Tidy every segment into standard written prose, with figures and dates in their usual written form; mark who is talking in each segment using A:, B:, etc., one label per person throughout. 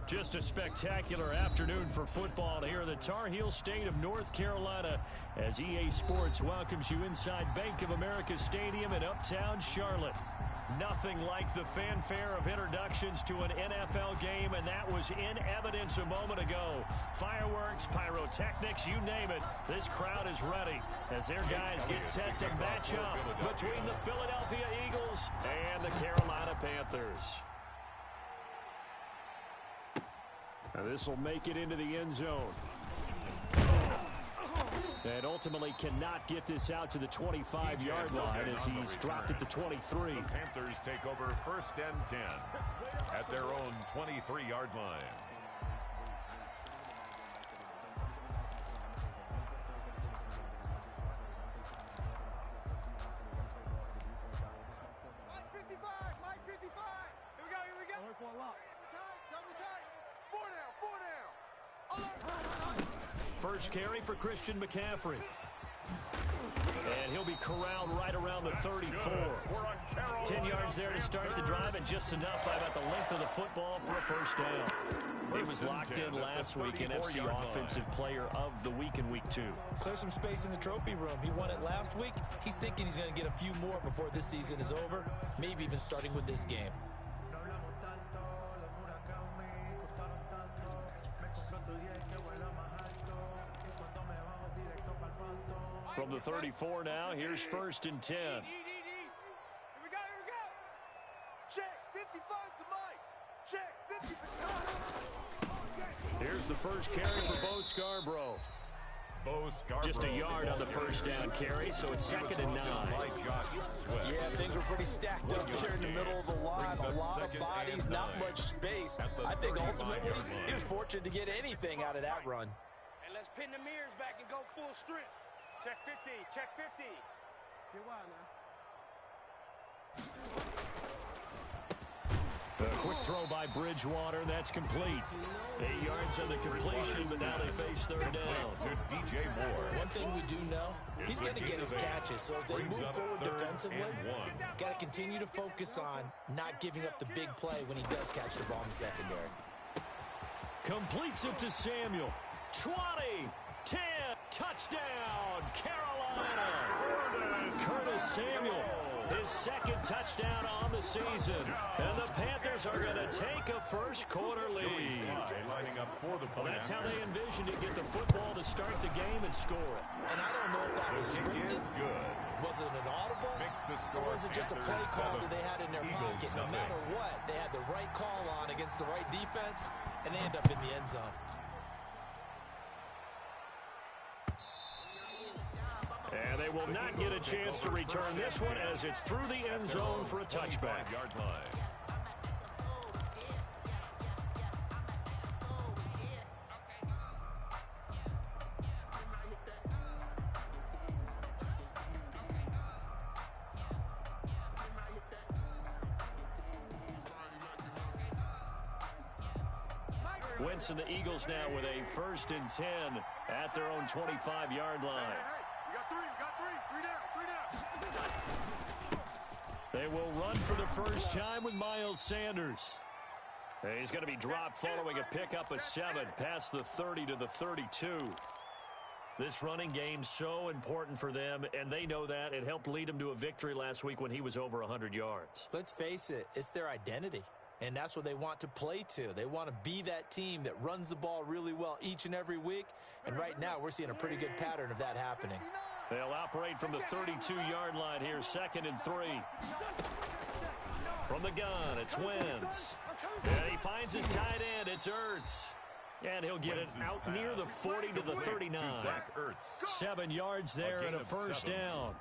A: Just a spectacular afternoon for football here in the Tar Heel state of North Carolina as EA Sports welcomes you inside Bank of America Stadium in uptown Charlotte. Nothing like the fanfare of introductions to an NFL game, and that was in evidence a moment ago. Fireworks, pyrotechnics, you name it. This crowd is ready as their guys get set to match up between the Philadelphia Eagles and the Carolina Panthers. Now this will make it into the end zone. And ultimately cannot get this out to the 25-yard line as he's dropped it to 23.
B: The Panthers take over 1st and 10 at their own 23-yard line.
C: Mike 55. Here we go. Double tight. Four down.
A: First carry for Christian McCaffrey. And he'll be corralled right around the 34. 10 yards there to start the drive, and just enough by about the length of the football for a first down. He was locked in last week, NFC Offensive Player of the Week in Week 2.
D: Clear some space in the trophy room. He won it last week. He's thinking he's going to get a few more before this season is over, maybe even starting with this game.
A: From the 34 now, here's 1st and 10.
C: Here we go. Check 55 to Mike. Check 50 for Tom.
A: Here's the first carry for Bo Scarborough. Just a yard on the first down carry, so it's 2nd and 9.
D: Yeah, things were pretty stacked up here in the middle of the line. A lot of bodies, not much space. I think ultimately he was fortunate to get anything out of that run.
E: And let's pin the mirrors back and go full strip. Check 50. Check 50.
C: Get wild now.
A: A quick throw by Bridgewater. That's complete. 8 yards on the completion, but now they face 3rd down.
B: To DJ Moore.
D: One thing we do know, he's going to get his catches. So as they move forward defensively, got to continue to focus on not giving up the big play when he does catch the ball in the secondary.
A: Completes it to Samuel. 20, 10, touchdown, Carolina. Curtis Samuel, his 2nd touchdown on the season. And the Panthers are going to take a first-quarter lead. Well, that's how they envisioned it, get the football to start the game and score it.
D: And I don't know if that was scripted. Was it an audible? Or was it just a play call that they had in their pocket? No matter what, they had the right call on against the right defense, and they end up in the end zone.
A: And they will not get a chance to return this one as it's through the end zone for a touchback. Wentz and the Eagles now with a 1st and 10 at their own 25-yard line.
C: We got three down.
A: They will run for the first time with Miles Sanders. He's going to be dropped following a pickup of 7 past the 30 to the 32. This running game so important for them, and they know that. It helped lead them to a victory last week when he was over 100 yards.
D: Let's face it, it's their identity. And that's what they want to play to. They want to be that team that runs the ball really well each and every week. And right now, we're seeing a pretty good pattern of that happening.
A: They'll operate from the 32-yard line here, 2nd and 3. From the gun, it's Wentz. And he finds his tight end. It's Ertz. And he'll get it out near the 40 to the 39. 7 yards there and a first down.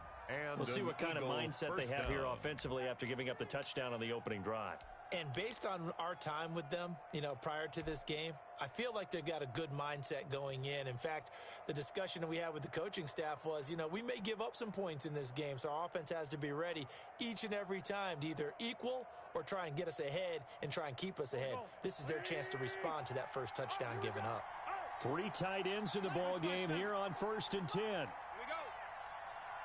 A: We'll see what kind of mindset they have here offensively after giving up the touchdown on the opening drive.
D: And based on our time with them, prior to this game, I feel like they've got a good mindset going in. In fact, the discussion that we had with the coaching staff was, we may give up some points in this game, so our offense has to be ready each and every time to either equal or try and get us ahead and try and keep us ahead. This is their chance to respond to that first touchdown given up.
A: 3 tight ends in the ball game here on 1st and 10.
C: Here we go.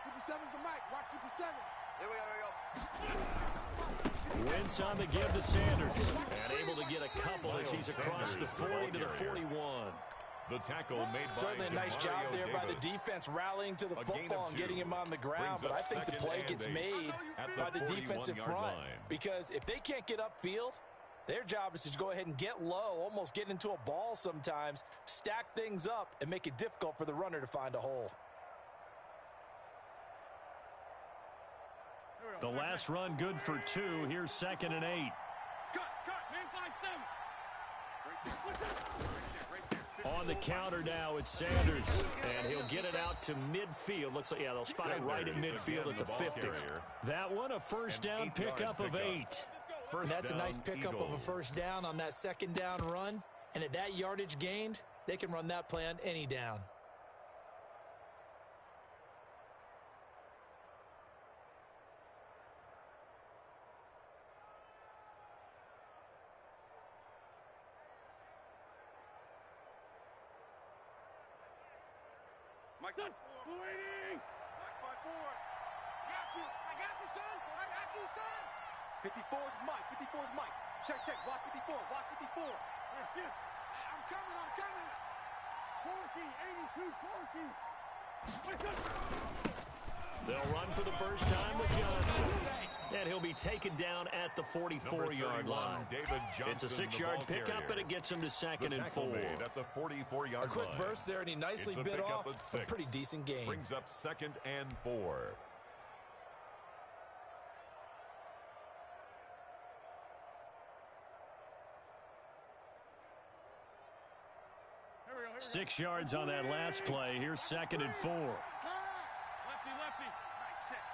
C: 57's the mic. Watch 57.
E: Here we go.
A: Wentz on the give to Sanders. And able to get a couple as he's across the 40 to the 41.
B: The tackle made by
D: Certainly a nice job there by the defense rallying to the football and getting him on the ground. But I think the play gets made by the defensive front. Because if they can't get upfield, their job is to go ahead and get low, almost get into a ball sometimes, stack things up, and make it difficult for the runner to find a hole.
A: The last run good for 2. Here's 2nd and 8. On the counter now, it's Sanders. And he'll get it out to midfield. Looks like, yeah, they'll spot it right at midfield at the 50. That one, a first down pickup of 8.
D: And that's a nice pickup of a first down on that 2nd down run. And at that yardage gained, they can run that play on any down.
C: Mike's on forward. Mike's on forward. I got you, son. I got you, son. 54 is Mike. 54 is Mike. Check. Watch 54. Watch 54. I'm coming.
A: 82-40. They'll run for the first time with Johnson. And he'll be taken down at the 44-yard line. It's a 6-yard pickup, and it gets him to 2nd and 4.
B: At the 44-yard line.
D: A quick burst there, and he nicely bit off a pretty decent gain.
B: Brings up 2nd and 4.
C: Here we go.
A: 6 yards on that last play. Here's 2nd and 4.
C: Lefty.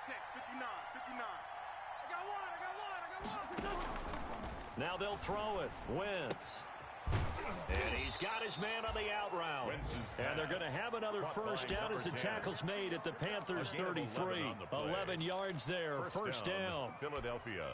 C: Check. 59. I got one.
A: Now they'll throw it. Wentz. And he's got his man on the out route. And they're going to have another first down as the tackle's made at the Panthers' 33. 11 yards there. First down.
B: Philadelphia.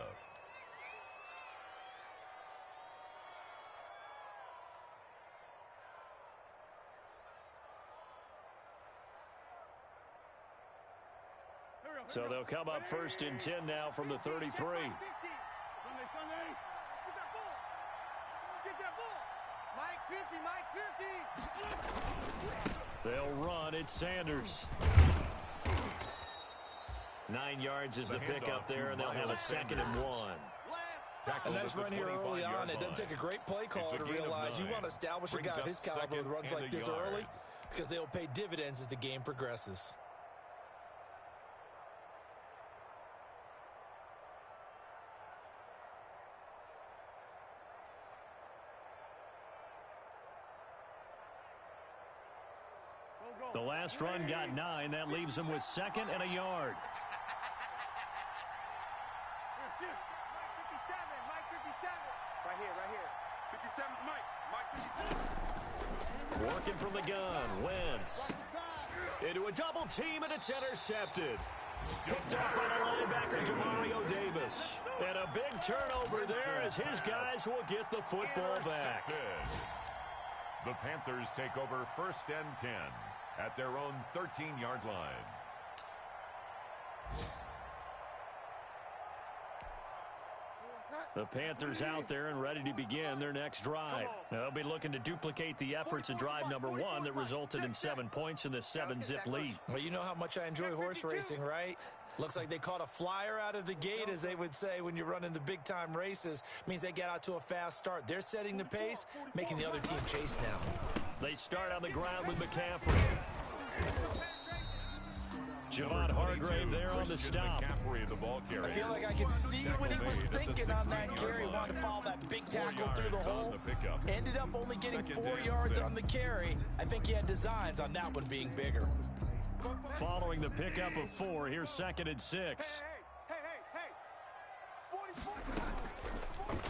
A: So they'll come up 1st and 10 now from the 33.
C: Get that ball. Mike 50.
A: They'll run. It's Sanders. 9 yards is the pickup there, and they'll have a 2nd and 1.
D: A nice run here early on. It doesn't take a great play caller to realize you want to establish a guy of his caliber with runs like this early because they'll pay dividends as the game progresses.
A: The last run got 9. That leaves them with 2nd and a yard.
C: Mike 57. Right here. 57's Mike.
A: Working from the gun. Wentz. Into a double team, and it's intercepted. Picked up by the linebacker, Demario Davis. And a big turnover there as his guys will get the football back.
B: The Panthers take over 1st and 10 at their own 13-yard line.
A: The Panthers out there and ready to begin their next drive. They'll be looking to duplicate the efforts in drive number 1 that resulted in 7 points in the 7-zip lead.
D: Well, you know how much I enjoy horse racing, right? Looks like they caught a flyer out of the gate, as they would say when you're running the big-time races. Means they get out to a fast start. They're setting the pace, making the other team chase now.
A: They start on the ground with McCaffrey. Javon Hargrave there on the stop.
D: I feel like I could see what he was thinking on that carry. Wanted to follow that big tackle through the hole. Ended up only getting 4 yards on the carry. I think he had designs on that one being bigger.
A: Following the pickup of 4, here's 2nd and 6.
C: Hey.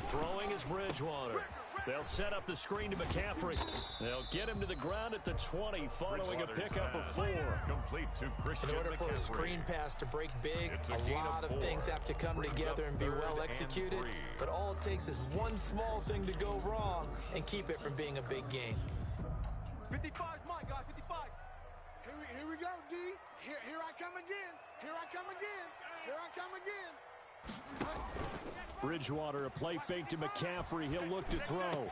A: Throwing is Bridgewater. They'll set up the screen to McCaffrey. They'll get him to the ground at the 20 following a pickup of 4.
B: Complete to Christian
D: In order for a
B: McCaffrey.
D: screen pass to break big, a lot of things have to come together and be well executed. But all it takes is one small thing to go wrong and keep it from being a big gain.
C: 55's Mike, guys. 55. Here we go, D. Here I come again.
A: Bridgewater, a play fake to McCaffrey. He'll look to throw.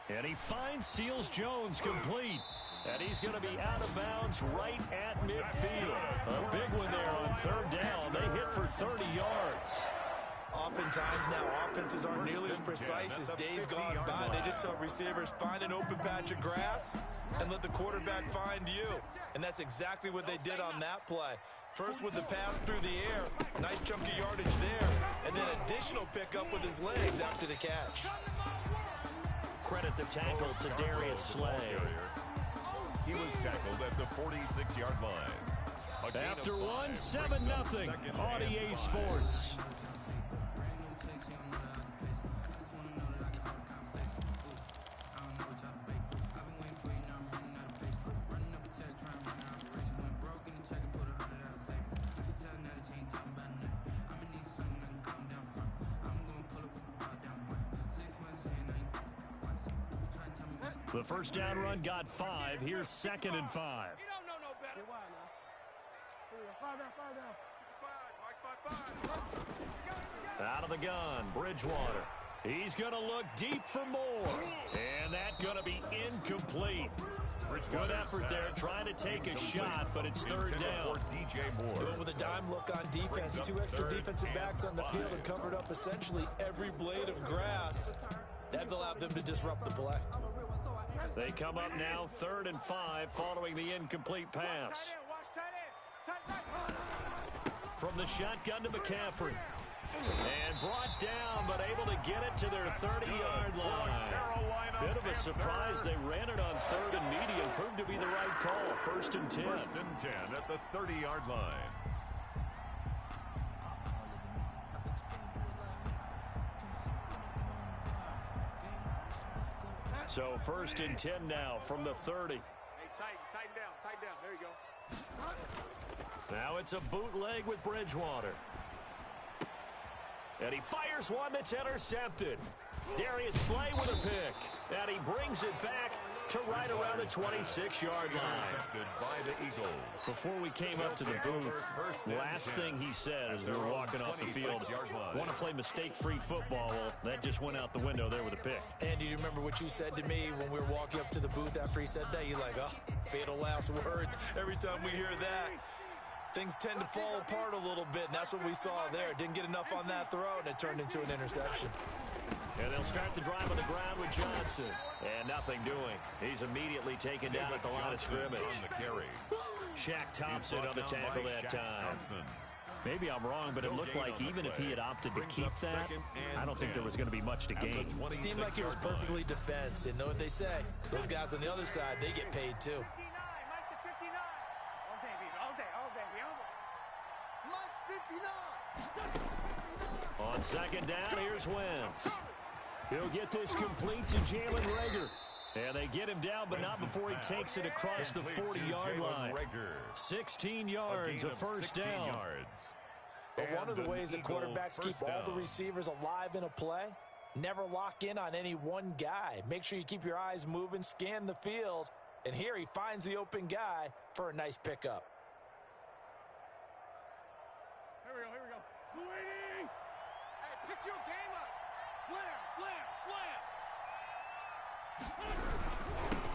A: And he finds Seals-Jones complete. And he's going to be out of bounds right at midfield. A big one there on third down. They hit for 30 yards.
D: Oftentimes now, offenses aren't nearly as precise as days gone by. They just saw receivers find an open patch of grass and let the quarterback find you. And that's exactly what they did on that play. First with the pass through the air, nice chunky yardage there, and then additional pickup with his legs after the catch.
A: Credit the tackle to Darius Slay.
B: He was tackled at the 46-yard line.
A: After one, 7-0 on EA Sports. The first down run got 5. Here's 2nd and 5.
E: You don't know no better.
A: Out of the gun, Bridgewater. He's going to look deep for more. And that's going to be incomplete. Good effort there, trying to take a shot, but it's third down.
D: Going with a dime look on defense. 2 extra defensive backs on the field and covered up essentially every blade of grass. That allowed them to disrupt the play.
A: They come up now, 3rd and 5, following the incomplete pass. From the shotgun to McCaffrey. And brought down, but able to get it to their 30-yard line. Bit of a surprise. They ran it on 3rd and medium. Proved to be the right call. 1st and 10.
B: 1st and 10 at the 30-yard line.
A: So 1st and 10 now from the 30.
E: Hey, tighten down. There you go.
A: Now it's a bootleg with Bridgewater. And he fires one that's intercepted. Darius Slay with a pick. And he brings it back to right around the 26-yard line.
B: By the Eagles.
A: Before we came up to the booth, last thing he said as we were walking off the field, want to play mistake-free football. Well, that just went out the window there with a pick.
D: Andy, do you remember what you said to me when we were walking up to the booth after he said that? You're like, oh, fatal last words. Every time we hear that, things tend to fall apart a little bit, and that's what we saw there. Didn't get enough on that throw, and it turned into an interception.
A: And they'll start the drive on the ground with Johnson. And nothing doing. He's immediately taken down at the line of scrimmage. Shaq Thompson on the tackle that time. Maybe I'm wrong, but it looked like even if he had opted to keep that, I don't think there was going to be much to gain.
D: Seemed like it was perfectly defense. And know what they say? Those guys on the other side, they get paid too.
A: On 2nd down, here's Wentz. He'll get this complete to Jalen Reagor. And they get him down, but not before he takes it across the 40-yard line. 16 yards, a first down.
D: But one of the ways that quarterbacks keep all the receivers alive in a play, never lock in on any one guy. Make sure you keep your eyes moving, scan the field. And here he finds the open guy for a nice pickup.
E: Here we go. Waiting!
C: Hey, pick your game up. Slam.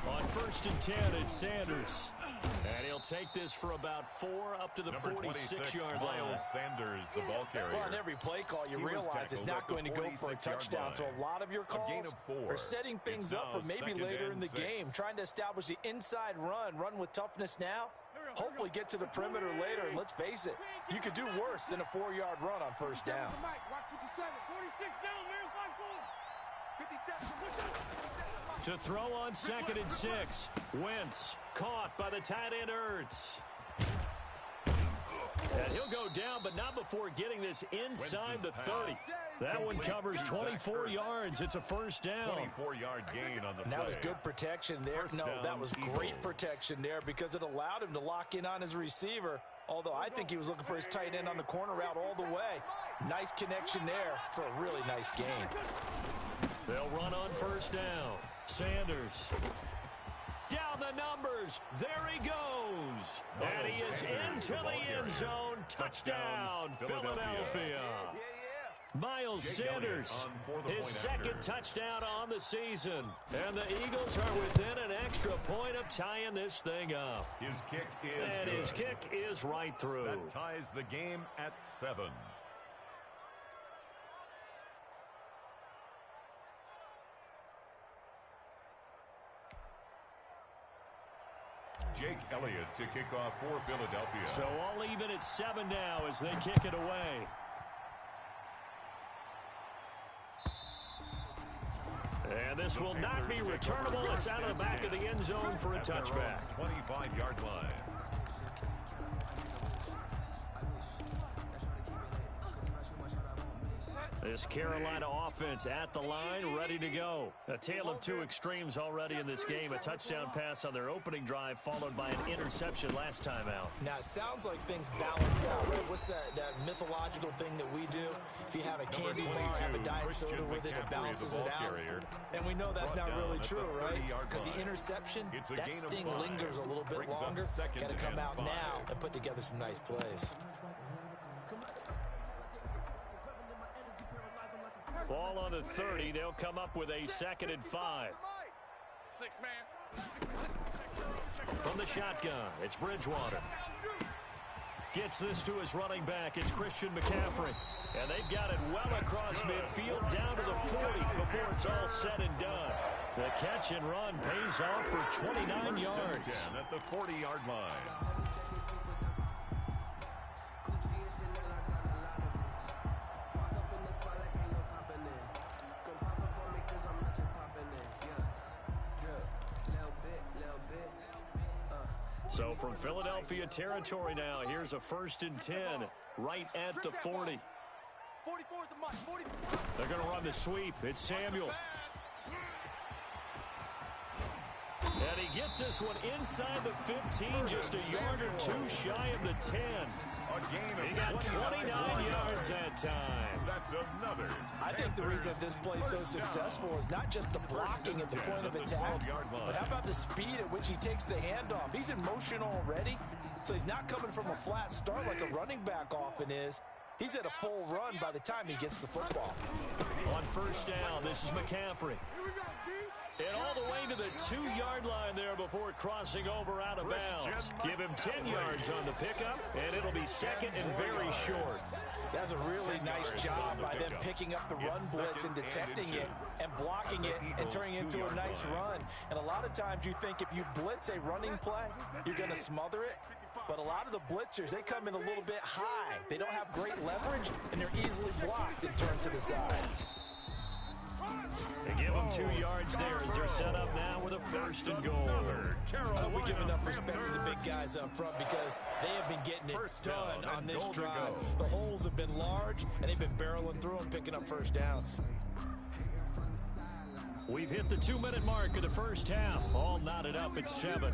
A: On 1st and 10, it's Sanders. And he'll take this for about 4 up to the 46-yard line.
B: Sanders, the ball carrier.
D: Well, on every play call, you realize it's not going to go for a touchdown. So a lot of your calls are setting things up for maybe later in the game, trying to establish the inside run with toughness now. Hopefully get to the perimeter later, and let's face it, you could do worse than a 4-yard run on 1st down.
C: Watch 57.
E: 46 down, man.
C: 57.
A: To throw on 2nd and 6. Wentz caught by the tight end Ertz. And he'll go down, but not before getting this inside the 30. That one covers 24 yards. It's a first down.
B: 24-yard gain on the play.
D: And that was good protection there. No, that was great protection there because it allowed him to lock in on his receiver. Although I think he was looking for his tight end on the corner route all the way. Nice connection there for a really nice gain.
A: They'll run on 1st down. Sanders. Down the numbers. There he goes. And he is into the end zone. Touchdown, Philadelphia. Miles Sanders, his second touchdown on the season. And the Eagles are within an extra point of tying this thing up.
B: His kick is
A: And
B: good.
A: his kick is right through.
B: That ties the game at 7. Jake Elliott to kick off for Philadelphia.
A: So all even at 7 now as they kick it away. And this will not be returnable. It's out of the back of the end zone for a touchback.
B: 25-yard line.
A: This Carolina offense at the line, ready to go. A tale of two extremes already in this game. A touchdown pass on their opening drive, followed by an interception last time out.
D: Now, it sounds like things balance out, right? What's that mythological thing that we do? If you have a candy bar, have a diet soda with it, it balances it out. And we know that's not really true, right? Because the interception, that sting lingers a little bit longer. Got to come out now and put together some nice plays.
A: Ball on the 30. They'll come up with a 2nd and 5.
C: 6-man.
A: From the shotgun, it's Bridgewater. Gets this to his running back. It's Christian McCaffrey. And they've got it well across midfield down to the 40 before it's all said and done. The catch and run pays off for 29 yards.
B: At the 40-yard line.
A: So from Philadelphia territory now, here's a 1st and 10 right at the 40.
C: 44 is the mark. 44.
A: They're going to run the sweep. It's Samuel. And he gets this one inside the 15, just a yard or two shy of the 10. He got 29 yards that time.
B: That's another.
D: I think the reason this play is so successful is not just the blocking at the point of attack, but how about the speed at which he takes the handoff? He's in motion already, so he's not coming from a flat start like a running back often is. He's at a full run by the time he gets the football.
A: On 1st down, this is McCaffrey. And all the way to the 2-yard line there before crossing over out of bounds. Give him 10 yards on the pickup, and it'll be 2nd and very short.
D: That's a really nice job by them picking up the run blitz and detecting it and blocking it and turning it into a nice run. And a lot of times you think if you blitz a running play, you're going to smother it. But a lot of the blitzers, they come in a little bit high. They don't have great leverage, and they're easily blocked and turned to the side.
A: They give them 2 yards there as they're set up now with a 1st and goal.
D: We give enough respect to the big guys up front because they have been getting it done on this drive. The holes have been large, and they've been barreling through them, picking up 1st downs.
A: We've hit the 2-minute mark of the 1st half. All knotted up at 7.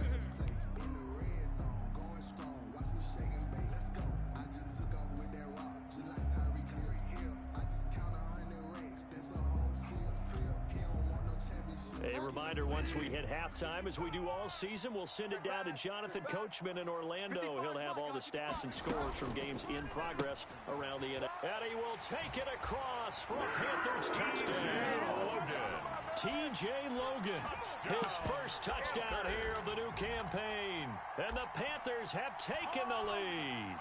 A: A reminder, once we hit halftime, as we do all season, we'll send it down to Jonathan Coachman in Orlando. He'll have all the stats and scores from games in progress around the NFL. And he will take it across for a Panthers touchdown. T.J. Logan, his 1st touchdown here of the new campaign. And the Panthers have taken the lead.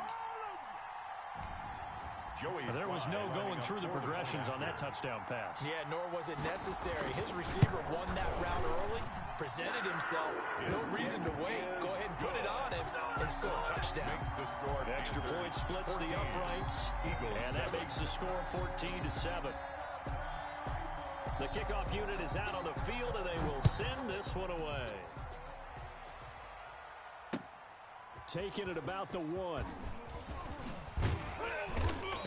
A: There was no going through the progressions on that touchdown pass.
D: Yeah, nor was it necessary. His receiver won that route early, presented himself. No reason to wait. Go ahead and put it on him and score a touchdown.
A: Extra point splits the uprights, and that makes the score 14-7. The kickoff unit is out on the field, and they will send this one away. Taking it about the 1.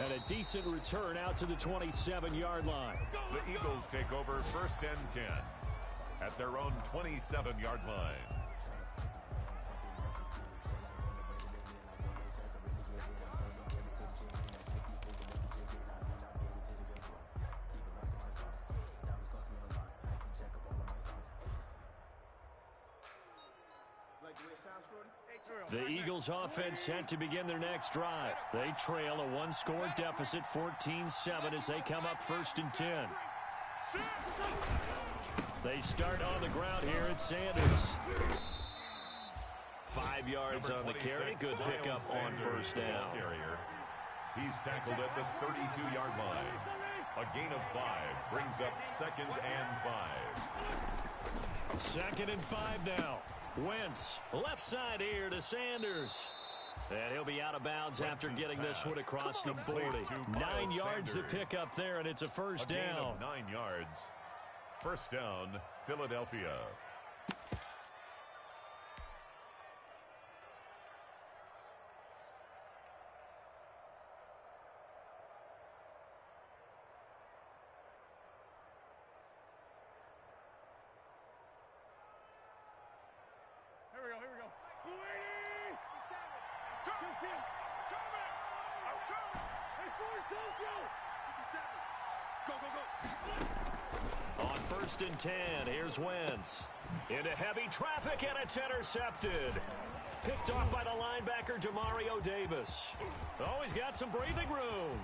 A: And a decent return out to the 27-yard line.
B: The Eagles take over 1st and 10 at their own 27-yard line.
A: The Eagles offense set to begin their next drive. They trail a one-score deficit, 14-7, as they come up 1st and 10. They start on the ground here at Sanders. 5 yards on the carry. Good pickup on 1st down.
B: He's tackled at the 32-yard line. A gain of 5 brings up 2nd and 5.
A: 2nd and 5 now. Wentz, left side here to Sanders. And he'll be out of bounds after getting this one across the 40. 9 yards to pick up there, and it's a 1st down.
B: 9 yards. 1st down, Philadelphia.
C: Here we go.
A: On 1st and 10, here's Wentz. Into heavy traffic, and it's intercepted. Picked off by the linebacker, Demario Davis. Oh, he's got some breathing room.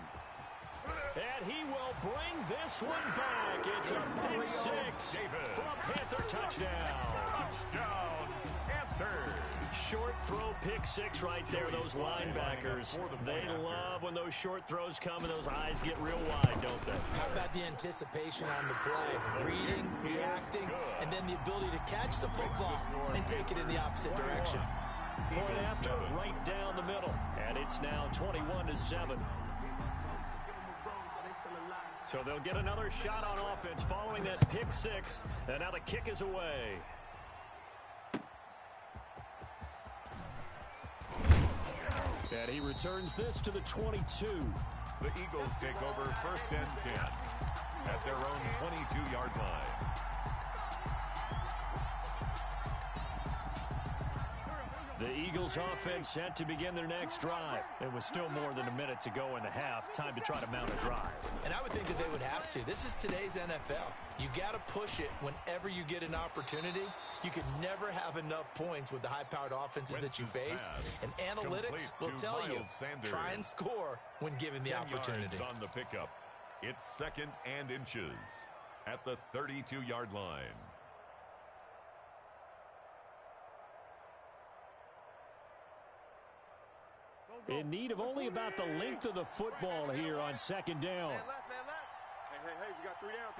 A: And he will bring this one back. It's a pick 6 for a Panther touchdown.
B: Touchdown, Panthers.
A: Short throw pick 6 right there. Those linebackers, they love when those short throws come and those eyes get real wide, don't they?
D: How about the anticipation on the play? Reading, reacting, and then the ability to catch the football and take it in the opposite direction.
A: Point after, right down the middle. And it's now 21-7. So they'll get another shot on offense following that pick 6. And now the kick is away. And he returns this to the 22.
B: The Eagles take over 1st and 10 at their own 22-yard line.
A: The Eagles offense set to begin their next drive. It was still more than a minute to go in the half. Time to try to mount a drive.
D: And I would think that they would have to. This is today's NFL. You got to push it whenever you get an opportunity. You can never have enough points with the high-powered offenses that you face. And analytics will tell you, try and score when given the opportunity.
B: On the pickup. It's 2nd and inches at the 32-yard line.
A: In need of only about the length of the football here on 2nd down.
C: Man left. Hey, we got 3 down.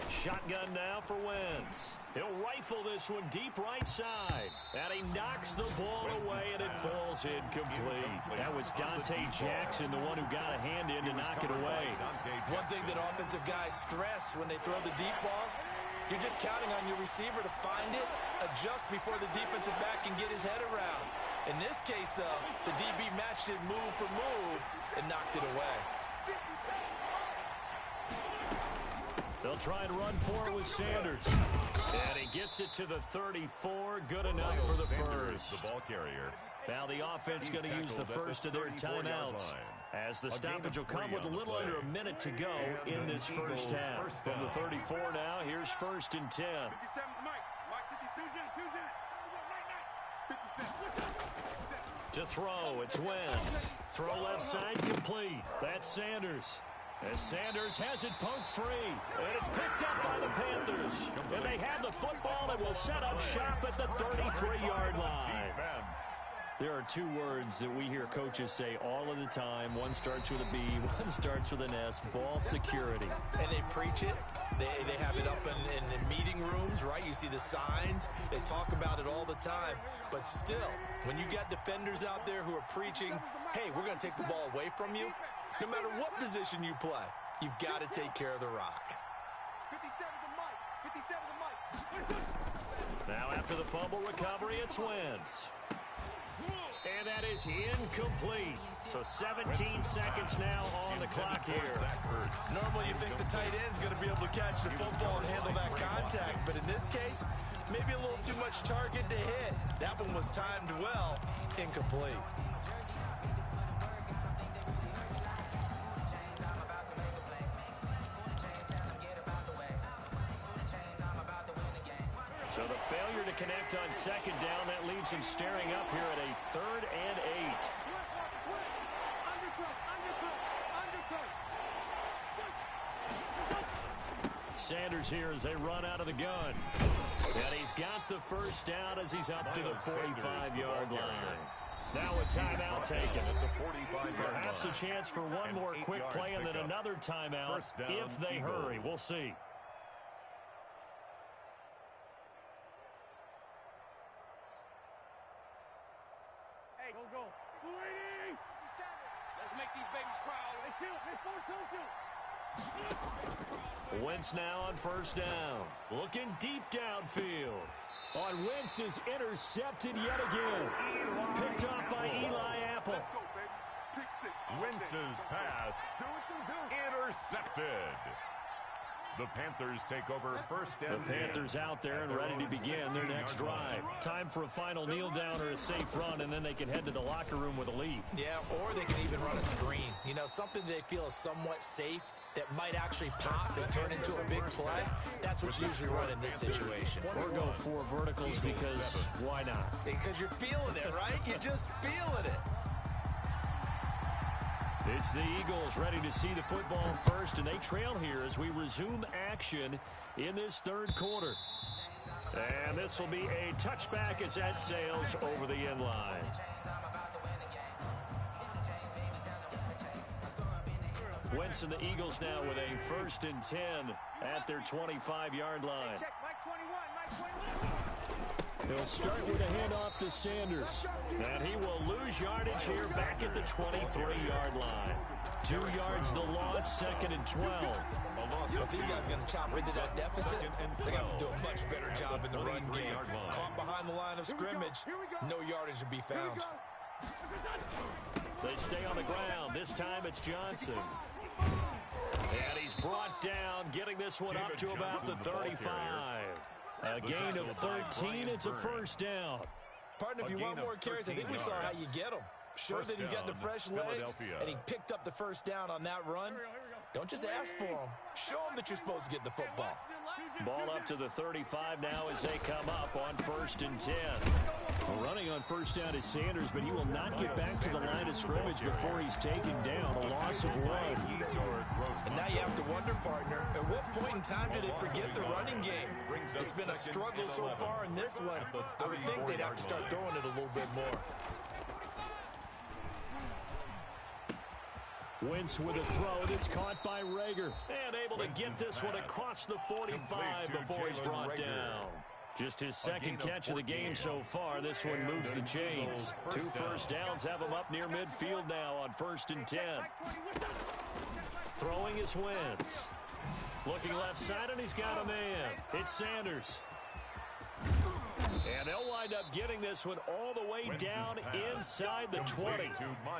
A: Shotgun now for Wentz. He'll rifle this one deep right side. And he knocks the ball away, and it falls incomplete. That was Dante Jackson, the one who got a hand in to knock it away.
D: One thing that offensive guys stress when they throw the deep ball, you're just counting on your receiver to find it, adjust before the defensive back can get his head around. In this case, though, the DB matched it move for move and knocked it away.
A: They'll try and run for it with Sanders. And he gets it to the 34. Good enough for the first.
B: The ball carrier.
A: Now the offense going to use the first of their timeouts, as the stoppage will come with a little under a minute to go in this first half. From the 34 now, here's 1st and 10.
C: 57 Mike. Mike 57.
A: To throw, it's Wentz. Throw left side complete. That's Sanders. As Sanders has it poked free. And it's picked up by the Panthers. And they have the football and will set up shop at the 33-yard line. There are 2 words that we hear coaches say all of the time. One starts with a B, one starts with an S. Ball security.
D: And they preach it. They have it up in meeting rooms, right? You see the signs. They talk about it all the time. But still, when you got defenders out there who are preaching, hey, we're going to take the ball away from you, no matter what position you play, you've got to take care of the rock.
C: 57 to Mike.
A: Now after the fumble recovery, it's Wentz. And that is incomplete. So 17 seconds now on the clock here.
D: Normally you think the tight end's going to be able to catch the football and handle that contact. But in this case, maybe a little too much target to hit. That one was timed well. Incomplete.
A: So the failure to connect on second down. That leaves him staring up here at a 3rd and 8. Sanders here as they run out of the gun. And he's got the first down as he's up to the 45-yard line. Now a timeout taken. Perhaps a chance for one more quick play and then another timeout if they hurry. We'll see.
E: Hey, go. Let's make these babies proud.
A: Wentz now on first down. Looking deep downfield. On Wentz is intercepted yet again. Picked off by Eli Apple.
B: Wentz's pass intercepted. The Panthers take over first and 10.
A: The Panthers out there and ready to begin their next drive. Time for a final kneel down or a safe run, and then they can head to the locker room with a lead.
D: Yeah, or they can even run a screen. You know, something they feel is somewhat safe that might actually pop and turn into a big play. That's what you usually run in this situation.
A: Or go 4 verticals because why not?
D: Because you're feeling it, right? You're just feeling it.
A: It's the Eagles ready to see the football first, and they trail here as we resume action in this 3rd quarter. And this will be a touchback as that sails over the end line. Wentz and the Eagles now with a 1st and 10 at their 25-yard line. He'll start with a handoff to Sanders. And he will lose yardage here back at the 23-yard line. 2 yards the loss, 2nd and 12.
D: If these guys are going to chop into that deficit, they got to do a much better job in the run game. Caught behind the line of scrimmage, no yardage to be found.
A: They stay on the ground. This time it's Johnson. And he's brought down, getting this one up to about the 35. A gain of 13. It's a first down.
D: Partner, if you want more carries, I think we saw how you get them. Show that he's got the fresh legs, and he picked up the first down on that run. Don't just ask for them. Show them that you're supposed to get the football.
A: Ball up to the 35 now as they come up on 1st and 10. Running on first down is Sanders, but he will not get back to the line of scrimmage before he's taken down. A loss of 1.
D: And now you have to wonder, partner, at what point in time do they forget the running game? It's been a struggle so far in this one. I would think they'd have to start throwing it a little bit more.
A: Wentz with a throw that's caught by Rager. And able to get this one across the 45 before he's brought down. Just his 2nd catch of the game so far. This one moves the chains. 2 first downs have him up near midfield now on 1st and 10. Throwing is Wentz. Looking left side, and he's got a man. It's Sanders. And they'll wind up getting this one all the way down inside the 20.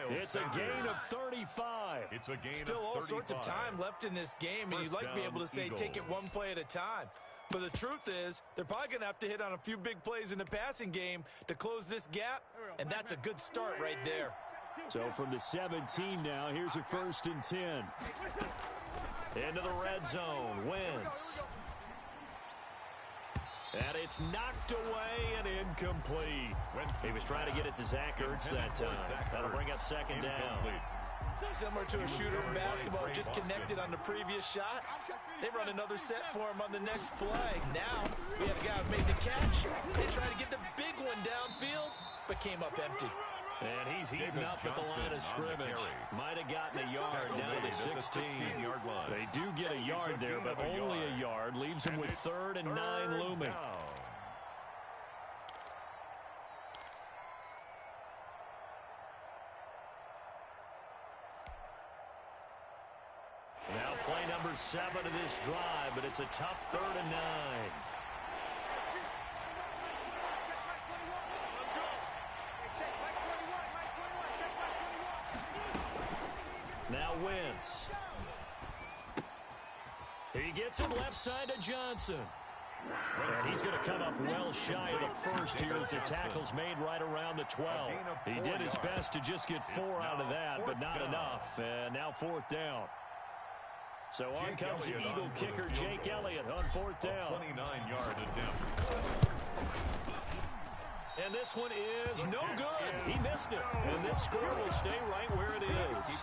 A: It's a gain of 35.
D: Still all sorts of time left in this game, and you'd like to be able to say take it one play at a time. But the truth is, they're probably going to have to hit on a few big plays in the passing game to close this gap, and that's a good start right there.
A: So from the 17 now, here's a 1st and 10. Into the red zone, Wentz. And it's knocked away and incomplete. He was trying to get it to Zach Ertz that time. That'll bring up 2nd down.
D: Similar to a shooter in basketball, just connected on the previous shot. They run another set for him on the next play. Now, we have a guy who made the catch. They tried to get the big one downfield, but came up empty.
A: And he's heating up at the line of scrimmage. Might have gotten a yard down to the 16. They do get a yard there, but only a yard. Leaves him with 3rd and 9 looming. Now play number 7 of this drive, but it's a tough 3rd and 9. Now Wentz. He gets it left side to Johnson. And he's going to come up well shy of the first here as the tackle's made right around the 12. He did his best to just get 4 out of that, but not enough. And now 4th down. So on comes the Eagle kicker, Jake Elliott, on 4th down.
B: 29-yard attempt.
A: And this one is no good. He missed it. And this score will stay right where it is.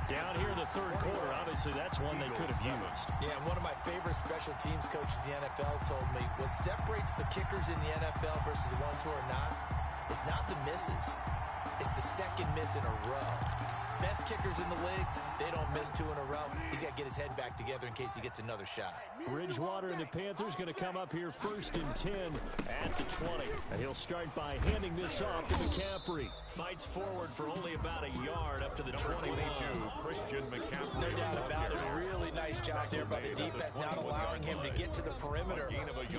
A: Down here in the third quarter, obviously that's one they could have used.
D: Yeah, and one of my favorite special teams coaches in the NFL told me what separates the kickers in the NFL versus the ones who are not is not the misses. It's the second miss in a row. Best kickers in the league, they don't miss 2 in a row. He's got to get his head back together in case he gets another shot.
A: Bridgewater and the Panthers going to come up here 1st and 10 at the 20. And he'll start by handing this off to McCaffrey. Fights forward for only about a yard up to the 21.
B: Christian McCaffrey.
D: No doubt about it. Really nice job there by the defense, not allowing him to get to the perimeter.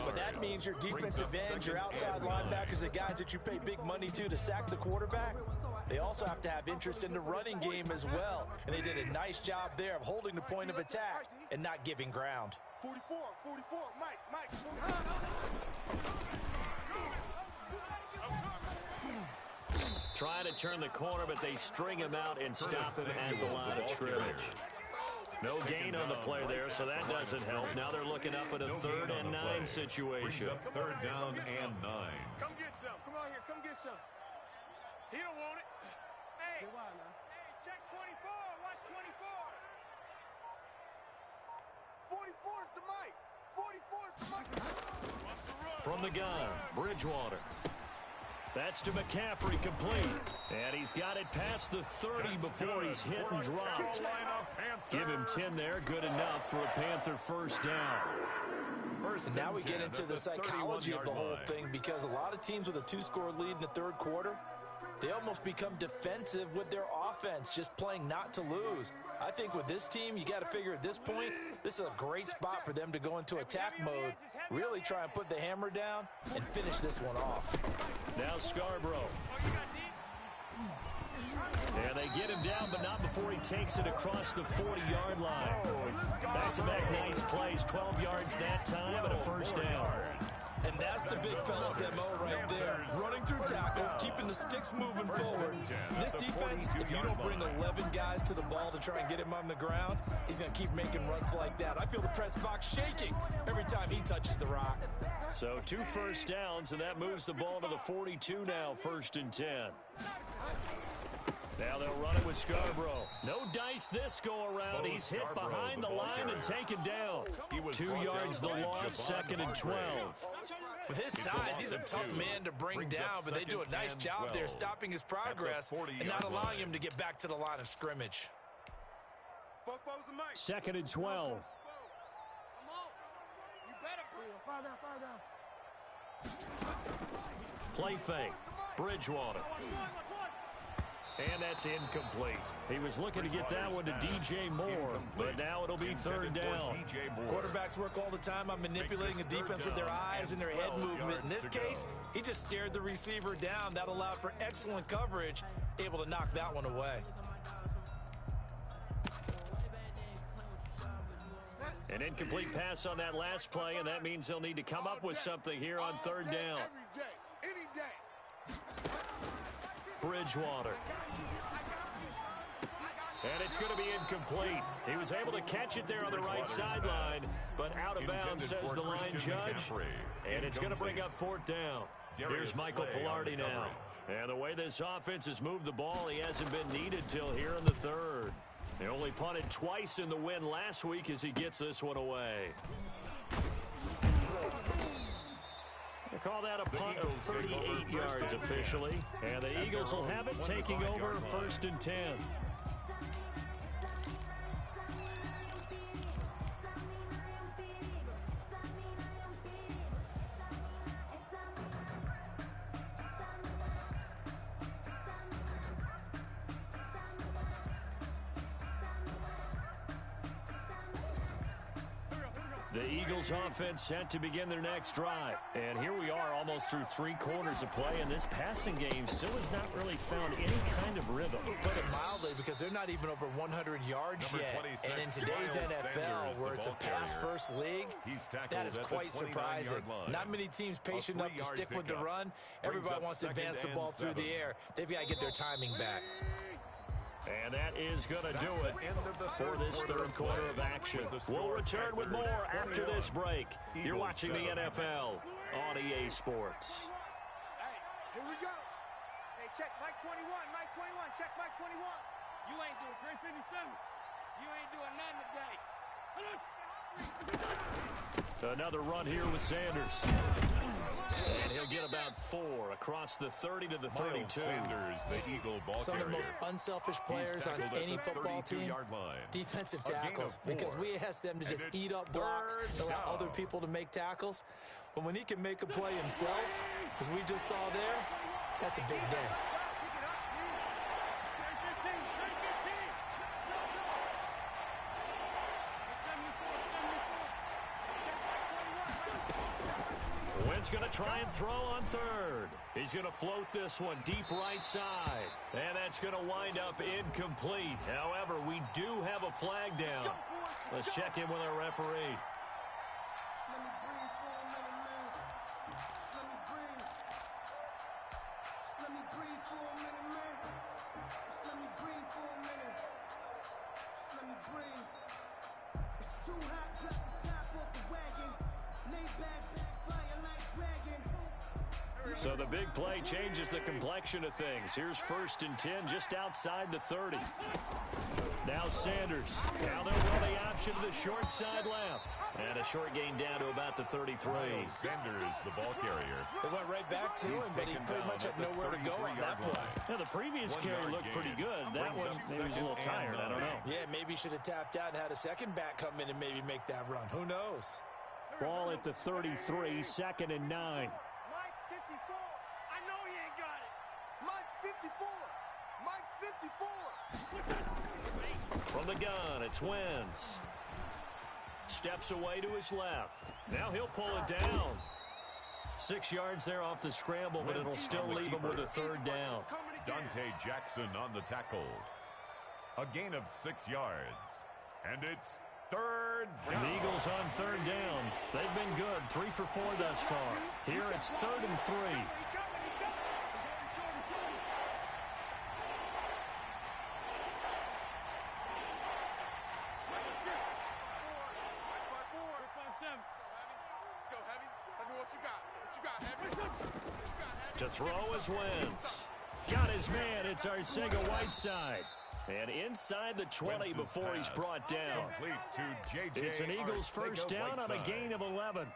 D: But that means your defensive ends, your outside linebackers, the guys that you pay big money to sack the quarterback, they also have to have interest in the running game as well. And they did a nice job there of holding the point of attack and not giving ground.
C: 44, Mike.
A: Trying to turn the corner, but they string him out and stop him at the line of scrimmage. No gain on the play there, so that doesn't help. Now they're looking up at a 3rd and 9 situation.
B: 3rd down and 9.
E: Come get some. Come on here. Come get some. He don't want it. Hey, check 24. Watch 24.
C: 44's the Mike. 44's the Mike.
A: From the gun, Bridgewater. That's to McCaffrey, complete. And he's got it past the 30 before he's hit and dropped. Give him 10 there, good enough for a Panther 1st down.
D: And now we get into the psychology of the whole thing, because a lot of teams with a 2-score lead in the third quarter, they almost become defensive with their offense, just playing not to lose. I think with this team, you got to figure at this point, this is a great spot for them to go into attack mode, really try and put the hammer down and finish this one off.
A: Now Scarborough. And they get him down, but not before he takes it across the 40-yard line. Back-to-back nice plays, 12 yards that time, and a 1st down.
D: And that's the big fella's MO right there. Running through tackles, keeping the sticks moving forward. This defense, if you don't bring 11 guys to the ball to try and get him on the ground, he's going to keep making runs like that. I feel the press box shaking every time he touches the rock.
A: So 2 first downs, and that moves the ball to the 42 now, 1st and 10. Now they'll run it with Scarborough. No dice this go-around. He's hit behind the line and taken down. 2 yards the loss, 2nd and 12.
D: With his size, he's a tough man to bring down, but they do a nice job there stopping his progress and not allowing him to get back to the line of scrimmage.
A: 2nd and 12. Play fake. Bridgewater. And that's incomplete. He was looking to get that one to DJ Moore, but now it'll be 3rd down.
D: Quarterbacks work all the time on manipulating a defense with their eyes and their head movement. In this case, he just stared the receiver down. That allowed for excellent coverage, able to knock that one away.
A: An incomplete pass on that last play, and that means they'll need to come up with something here on 3rd down.
C: Any day.
A: Bridgewater. And it's going to be incomplete. He was able to catch it there on the right sideline, but out of bounds, says the line judge. And it's going to bring up 4th down. Here's Michael Pilardi now. And the way this offense has moved the ball, he hasn't been needed till here in the 3rd. They only punted twice in the win last week as he gets this one away. They call that a punt of 38 yards officially. And the Eagles will have it, taking over 1st and 10. The Eagles offense set to begin their next drive. And here we are almost through 3 quarters of play, and this passing game still has not really found any kind of rhythm.
D: Put it mildly, because they're not even over 100 yards yet. And in today's NFL, where it's a pass-first league, that is quite surprising. Not many teams patient enough to stick with the run. Everybody wants to advance the ball through the air. They've got to get their timing back.
A: And that is going to do it for this 3rd quarter of action. We'll return with more after this break. You're watching the NFL on EA Sports.
C: Hey, here we go.
E: Hey, check Mike 21. Mike 21. Check Mike 21. You ain't doing 357. You ain't doing nothing today.
A: Another run here with Sanders. And he'll get about 4 across the 30 to the 32.
B: Sanders, the Eagle ball
D: Some
B: carrier.
D: of the most unselfish players on any football team, defensive tackles, because we ask them to just eat up blocks, allow other people to make tackles. But when he can make a play himself, as we just saw there, that's a big day.
A: Wynn's going to try and throw on third. He's going to float this one deep right side. And that's going to wind up incomplete. However, we do have a flag down. Let's check in with our referee. So the big play changes the complexion of things. Here's 1st and 10 just outside the 30. Now Sanders. Now they'll run the option to the short side left. And a short gain down to about the 33.
B: Sanders, the ball carrier.
D: They went right back to him, but he pretty much had nowhere to go on that play.
A: Now, the previous carry looked pretty good. That one, he was a little tired. I don't know.
D: Yeah, maybe he should have tapped out and had a second back come in and maybe make that run. Who knows?
A: Ball at the 33, 2nd and 9.
C: Mike 54. I know he ain't got it. Mike's 54. Mike's 54.
A: From the gun, it's Wentz. Steps away to his left. Now he'll pull it down. 6 yards there off the scramble, but it'll still leave him with a 3rd down.
B: Dante Jackson on the tackle. A gain of 6 yards. And it's 3rd down.
A: The Eagles on 3rd down. They've been good, 3 for 4 thus far. Here it's 3rd and 3. To throw is Wentz. Got his man. It's Arcega-Whiteside. And inside the 20 before he's brought down. It's an Eagles first down on a gain of 11.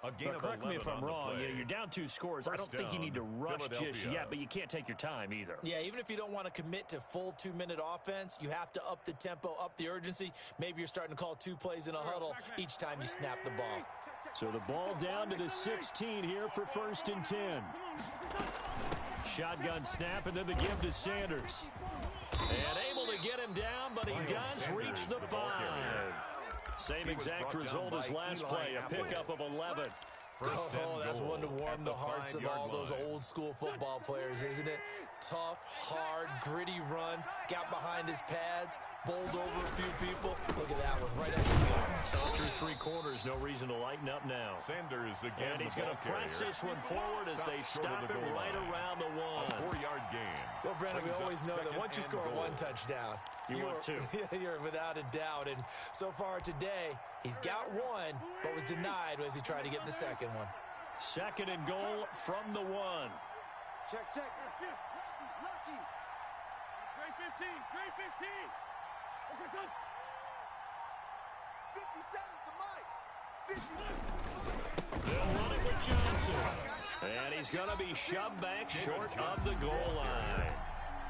A: But correct me if I'm wrong. You're down 2 scores. I don't think you need to rush just yet, but you can't take your time either.
D: Yeah, even if you don't want to commit to full 2-minute offense, you have to up the tempo, up the urgency. Maybe you're starting to call 2 plays in a huddle each time you snap the ball.
A: So the ball down to the 16 here for 1st and 10. Shotgun snap and then the give to Sanders. And able to get him down, but he does reach the 5. Same exact result as last play, a pickup of 11.
D: Oh, that's one to warm the hearts of all those old school football players, isn't it? Tough, hard, gritty run, got behind his pads, bowled over a few people. Look at that one, right at the gun.
A: So through 3 quarters, no reason to lighten up now.
B: Sanders again.
A: And he's going to press this one forward as they stop him right around the 1.
B: A 4-yard gain.
D: Well, Brandon, we always know that once you score 1 touchdown,
A: you want 2.
D: You're without a doubt. And so far today, he's got 1, but was denied as he tried to get the second one.
A: 2nd and goal from the 1.
C: Check. Lucky.
E: 315.
C: 57 to Mike. 57 to Mike.
A: They'll run it with Johnson. And he's going to be shoved back short of the goal line.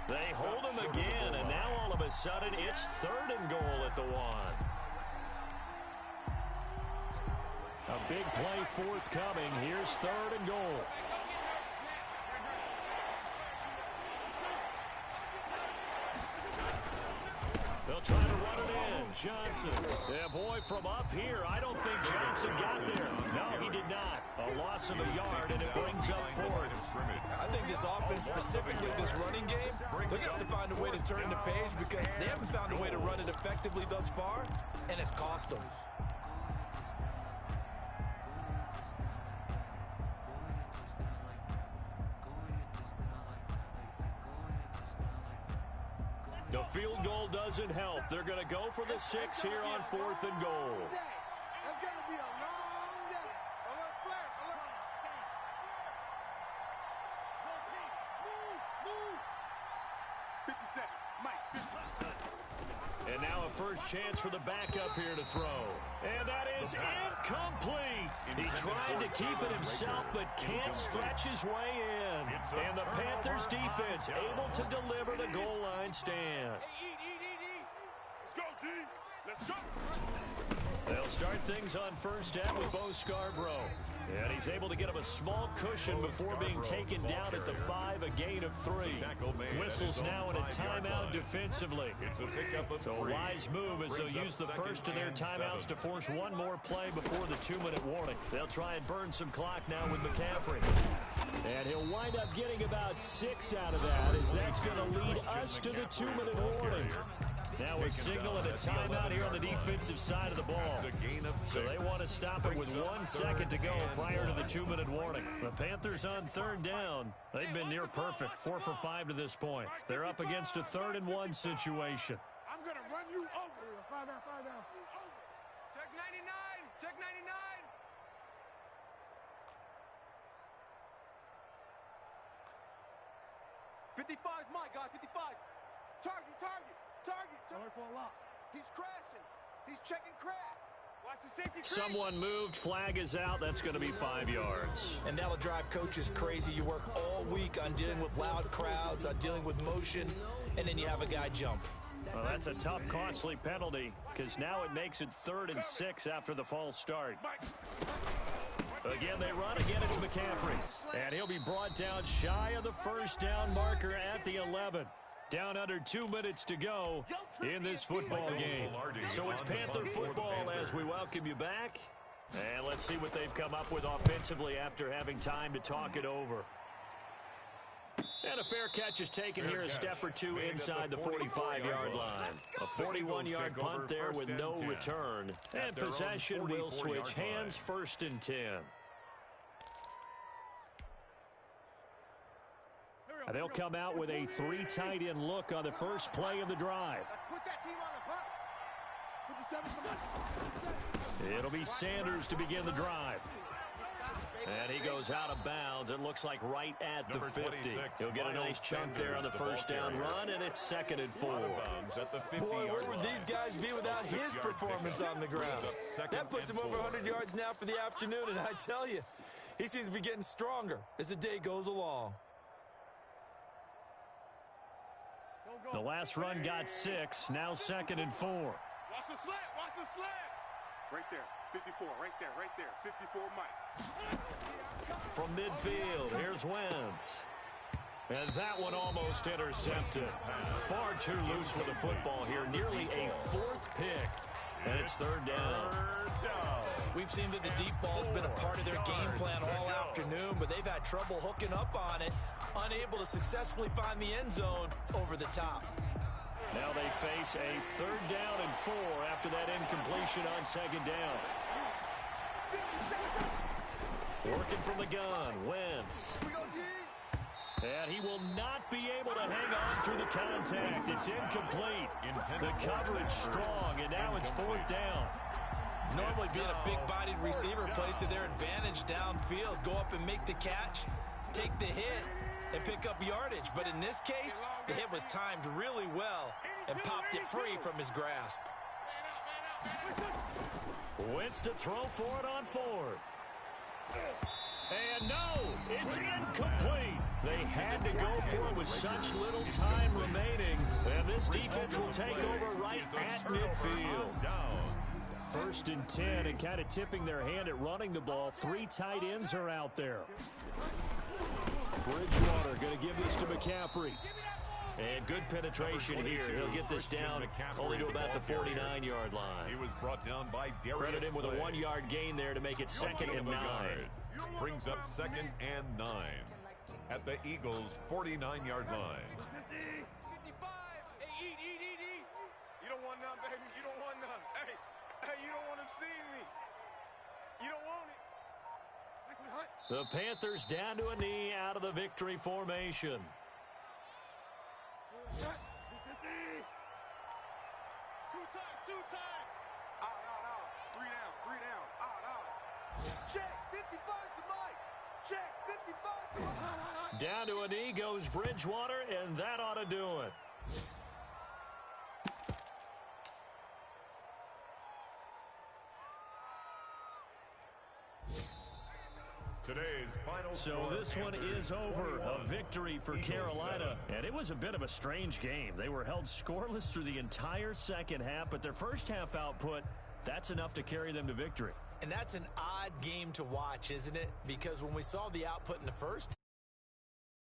A: They hold him again, and now all of a sudden it's 3rd and goal at the 1. A big play forthcoming. Here's 3rd and goal. They'll try to run it in. Johnson. Yeah, boy, from up here, I don't think Johnson got there. No, he did not. A loss of a yard, and it brings up 4th.
D: I think this offense, specifically this running game, they're going to have to find a way to turn the page because they haven't found a way to run it effectively thus far, and it's cost them.
A: The field goal doesn't help. They're going to go for the 6 here on 4th and goal.
C: That's going to be a long day. Alert, flare, alert. 57. Mike, 50.
A: And now a first chance for the backup here to throw. And that is incomplete. He tried to keep it himself, but can't stretch his way in. And the Panthers defense able to deliver the goal line stand.
E: Let's go, D. Let's go.
A: They'll start things on first down with Bo Scarborough. And he's able to get him a small cushion before being taken down at the 5, a gain of 3. Whistles now in a timeout defensively. So a wise move as they'll use the first of their timeouts to force one more play before the 2-minute warning. They'll try and burn some clock now with McCaffrey. And he'll wind up getting about 6 out of that, as that's going to lead us to the 2-minute warning. Now a signal and a timeout here on the defensive side of the ball. So they want to stop it with 1 second to go prior to the 2-minute warning. The Panthers on third down. They've been near perfect, 4 for 5 to this point. They're up against a 3rd and 1 situation.
E: I'm going to run you over. Find out. Check 99. Check 99.
C: 55's Mike, guys. 55. Target. He's crashing. He's checking crash.
E: Watch the safety.
A: Someone moved. Flag is out. That's going to be 5 yards.
D: And that'll drive coaches crazy. You work all week on dealing with loud crowds, on dealing with motion, and then you have a guy jump.
A: Well, that's a tough, costly penalty, because now it makes it 3rd and 6 after the false start. Again, they run. Again, it's McCaffrey. And he'll be brought down shy of the first down marker at the 11. Down under 2 minutes to go in this football game. So it's Panther football as we welcome you back. And let's see what they've come up with offensively after having time to talk it over. And a fair catch is taken here, a step or two inside the 45-yard line. A 41-yard punt there with no return. And possession will switch hands, 1st and 10. And they'll come out with a 3 tight end look on the first play of the drive.
C: Let's put that team on the box. 57.
A: It'll be Sanders to begin the drive. And he goes out of bounds. It looks like right at the 50. He'll get a nice chunk there on the first down run, and it's 2nd and 4.
D: Boy, where would these guys be without his performance on the ground? That puts him over 100 yards now for the afternoon, and I tell you, he seems to be getting stronger as the day goes along.
A: The last run got 6, now 2nd and 4.
E: Watch the slant.
C: Right there. 54. Right there. 54 Mike.
A: From midfield, here's Wentz. And that one almost intercepted. Far too loose with the football here. Nearly a 4th pick. And it's 3rd down.
D: We've seen that the deep ball's been a part of their game plan all afternoon, but they've had trouble hooking up on it, unable to successfully find the end zone over the top.
A: Now they face a 3rd down and 4 after that incompletion on 2nd down. Working from the gun, Wentz. And he will not be able to hang on through the contact. It's incomplete. The coverage strong, and now it's 4th down.
D: Normally being a big-bodied receiver plays to their advantage downfield. Go up and make the catch, take the hit, and pick up yardage. But in this case, the hit was timed really well and popped it free from his grasp.
A: Wentz to throw for it on 4th. And no, it's incomplete. They had to go for it with such little time remaining. And this defense will take over right at midfield. 1st and 10, and kind of tipping their hand at running the ball. 3 tight ends are out there. Bridgewater going to give this to McCaffrey. And good penetration here. He'll get this down only to about the 49-yard line.
B: He was brought down by Darius.
A: Credit him with a 1-yard gain there to make it 2nd and 9.
B: Brings up 2nd and 9 at the Eagles' 49-yard line.
E: 55. Hey, eat. You don't want none, baby. You don't want none. Hey, you don't want to see me. You don't want it.
A: The Panthers down to a knee out of the victory formation.
E: Two times. Out. 3 down. Out.
C: Check. 55 to Mike. Check. 55 to Mike.
A: Down to a knee goes Bridgewater, and that ought to do it.
B: Today's final
A: So this one is over. A victory for Carolina. And it was a bit of a strange game. They were held scoreless through the entire second half, but their first half output, that's enough to carry them to victory.
D: And that's an odd game to watch, isn't it? Because when we saw the output in the first